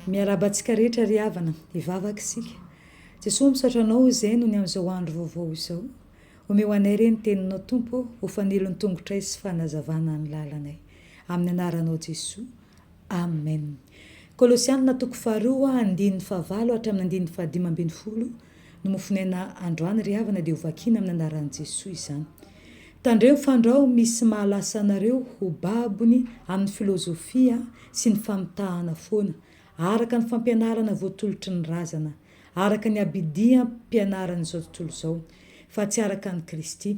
Miarabantsika rehetra ry havana, hivavaka isika. Jesosy misaotra anao izay noho ny amin'izao andro vaovao izao. Omeo anay reny teninao Tompo, ho fanilon'ny tongotray sy fanazavana ny lalanay. Amin'ny anaranao Jesosy. Amen. Kolosianina 2:9 hatramin'ny 5:12 no mofonaina androany ry havana dia ho vakiana amin'ny anaran'i Jesosy izany. Tandreo fandrao misy mahalasa anareo ho babony amin'ny filozofia sy ny famitahana foana, araka ny fampianarana voatolotry ny razana, araka ny abidia mpianaran'izao tontolo izao, fa tsy araka ny Kristy.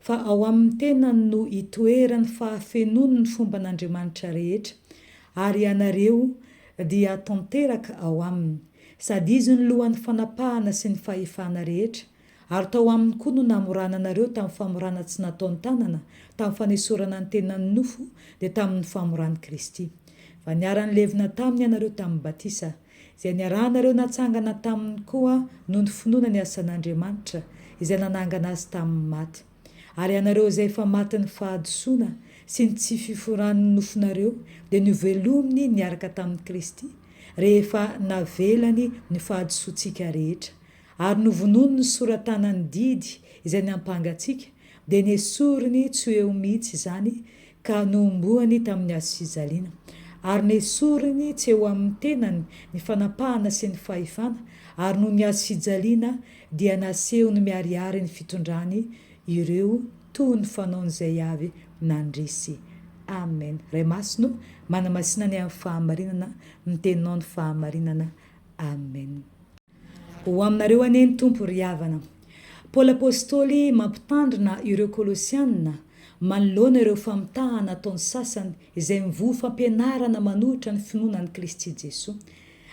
Fa ao amin'ny tena no hitoerany fahafenony ny fomban'Andriamanitra rehetra, ary ianareo dia tanteraka ao aminy, sady izy ny lohan'ny fanapahana sy ny fahefana rehetra, ary tao aminy koa no namorana anareo tamin'ny famorana tsy nataony tanana, tamin'ny fanesorana ny tenan'ny nofo, dia tamin'ny famorany Kristy. Fa niarany levina taminy ianareo tamin'ny batisa, izay niarahanareo natsangana taminy koa noho ny finoana ny asan'Andriamanitra, izay nanangana azy tamin'ny maty. Ary ianareo izay efa maty ny fahadosoana sy ny tsy fiforan'ny nofonareo, dia novelominy niaraka tamin'ny Kristy, rehefa navelany ny fahadosoantsika rehetra. Ary novonoiny ny soratanany didy izay niampangatsika, dia nesoriny tsy eo mihitsy izany ka nomboany tamin'ny hazo fijaliana. Ary nesoriny tsy eo amin'ny tenany ny fanapahana sy ny fahefana, ary noho ny hazo fijaliana dia nasehony miariary ny fitondrany ireo toy ny fanaon'izay avy nandresy. Amen. Ray masino, manamasinany amin'ny fahamarinana, miteninao ny fahamarinana. Amen. Ho aminareo aneny Tompo ry havana. Paoly apôstôly mampitandrina ireo Kolosianina, manoloana ireo famitahana ataony sasany izay mivoha fampianarana manohitra ny finoanan'i Kristy Jesosy.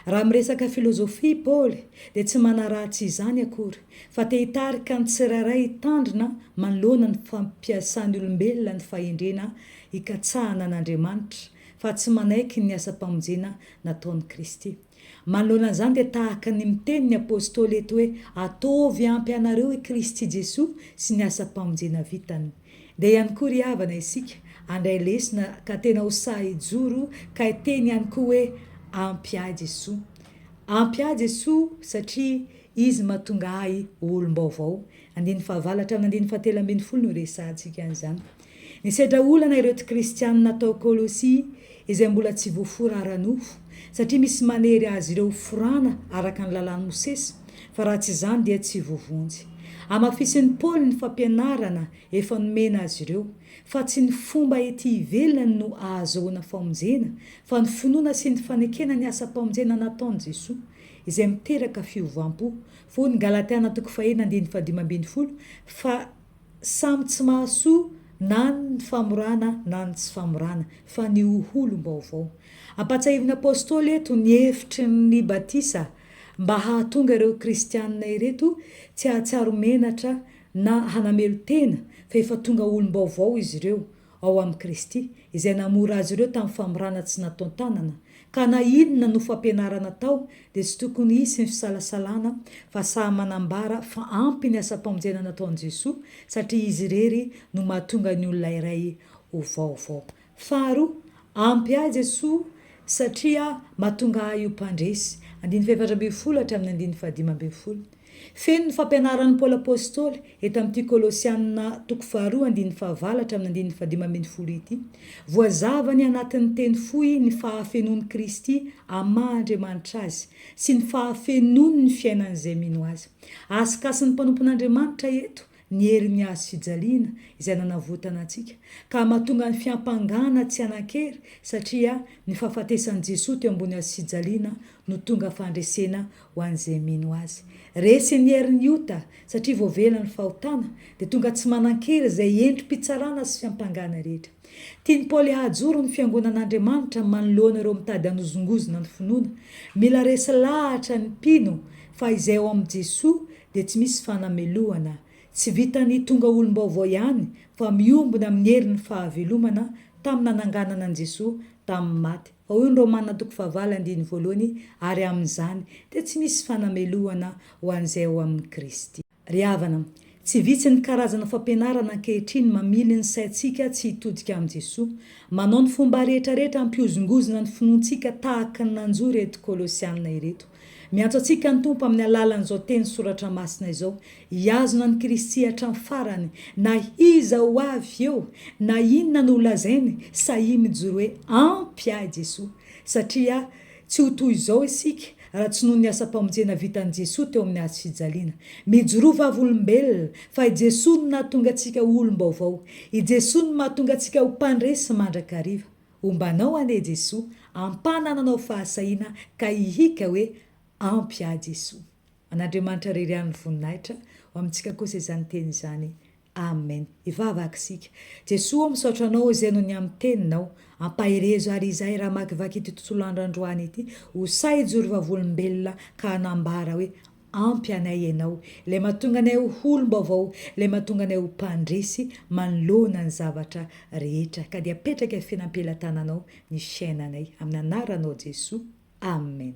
Raha miresaka filozofia Paoly dia tsy manaratsy izany akory, fa te hitarika ny tsirairay hitandrina manoloana ny fampiasan'ny olombelona ny fahendrena hikatsahana an'Andriamanitra, fa tsy manaiky ny asa-pamonjena nataon'i Kristy. Manoloana izany dia tahaka ny miteny ny apôstôly eto hoe ataovy ampy anareo i Kristy Jesosy sy ny asa-pamonjena vitany. Dia ihany koa ry havana isika andray lesina ka tena ho sahijoro ka hiteny ihany koa hoe ampy ahy Jesosy. Ampy ahy Jesosy satria izy mahatonga ahy olom-baovao. 5:7 no resahantsika an'izany. Nisedra olana ireo kristianina tao Kolosia izay mbola tsy voafora ara-nofo, satria misy manery azy ireo forana araka ny lalàn'i Mosesy, fa raha tsy izany dia tsy voavonjy. Amafisin'ny Paoly ny fampianarana efa nomena azy ireo, fa tsy ny fomba ety ivelany no ahazoana famonjena, fa ny finoana sy ny fanekena ny asa-pamonjena nataon'i Jesosy, izay miteraka fiovam-po. Fony ny Galatiana 4:15, fa samy tsy mahasoa na ny famorana na ny tsy famorana, fa ny olom-baovao. Ampatsahivina apôstôly eto ny hevitry ny batisa mba hahatonga ireo kristianina ireto tsy ahatsiaro menatra na hanamelo tena, fa efa tonga olom-baovao izy ireo ao amin'ny Kristy, izay namora azy ireo tamin'ny famorana tsy nataony tanana. Ka na inona no fampianarana tao dia tsy tokony hisy ny fisalasalana, fa samy manambara fa ampy ny asa-pamonjena nataon'i Jesosy, satria izy irery no mahatonga ny olona iray ho vaovao. Faharoa, ampy ahy Jesosy satria mahatonga ahy ho mpandresy. 4:4 hatramin'ny 5:12. Feno ny fampianaran'ny Paoly apôstôly eto amin'ity Kolosianina 2:9 hatramin'ny 5:12 ity. Voazavany anatin'ny teny fohy ny fahafenon'ny Kristy amaha-Andriamanitra azy sy ny fahafenony ny fiainan'izay mino azy. Asikasin'ny mpanompon'Andriamanitra eto ny herin'ny hazo fijaliana izay nanavotana antsika, ka mahatonga ny fiampangana tsy anakery, satria ny fahafatesan'i Jesosy teo ambony hazo fijaliana no tonga fandresena ho an'izay mino azy. Resy ny herin'ny ota satria voavelany fahotana, dia tonga tsy manan-kery izay endrim-pitsarana sy fiampangana rehetra. Tiany Paoly hahajoro ny fiangonan'Andriamanitra manoloana ireo mitady hanozongozona ny finoana. Mila resy lahatra ny mpino, fa izay ao amin'i Jesosy dia tsy misy fanameloana. Tsy vitany tonga olom-baovao ihany, fa miombona amin'ny herin'ny fahavelomana tamin'ny nananganana an'i Jesosy tamin'ny maty. Ao io ny Romana 9:1, ary amin'izany dia tsy misy fanameloana ho an'izay ao amin'ny Kristy. Ry havana, Tsy vitsy ny karazana fampianarana ankehitriny mamily ny saintsika tsy hitodika amin'i Jesosy. Manao ny fomba rehetrarehetra ampiozongozona ny finoantsika tahaka ny nanjoa reto Kolosianina ireto. Miantso antsika ny Tompo amin'ny alalan'izao teny soratra masina izao. Hiazona ny Kristy hatramin'ny farany, na iza ho avy eo, na inona no lazainy, sahy mijoro hoe ampy ahy Jesosy. Satria tsy ho toy izao isika raha tsy noho ny asa-pamonjena vitan'i Jesosy teo amin'ny hazo fijaliana. Mijorova avolombelona, fa i Jesosy no nahatonga antsika olom-baovao. I Jesosy no mahatonga antsika ho mpandresy mandrakariva. Ombanao anie Jesosy, ampanananao fahasahiana ka ihika hoe ampy ahy Jesosy. An'Andriamanitra rerian'ny voninahitra ho amintsika kosa izany teny izany. Amen. Ivavaka isika. Jesosy misaotra anao izay noho ny amin'ny teninao. Ampaherezo ary izahay raha makivaky ity tontolo androandroany ity. Ho say hijoro vavolombelona ka hanambara hoe ampy anay ianao. Ilay mahatonga anay ho olom-baovao, ilay mahatonga anay ho mpandresy manoloana ny zavatra rehetra. Ka dia apetraka fiainam-pelatananao ny fiainanay. Amin'ny anaranao Jesosy. Amen.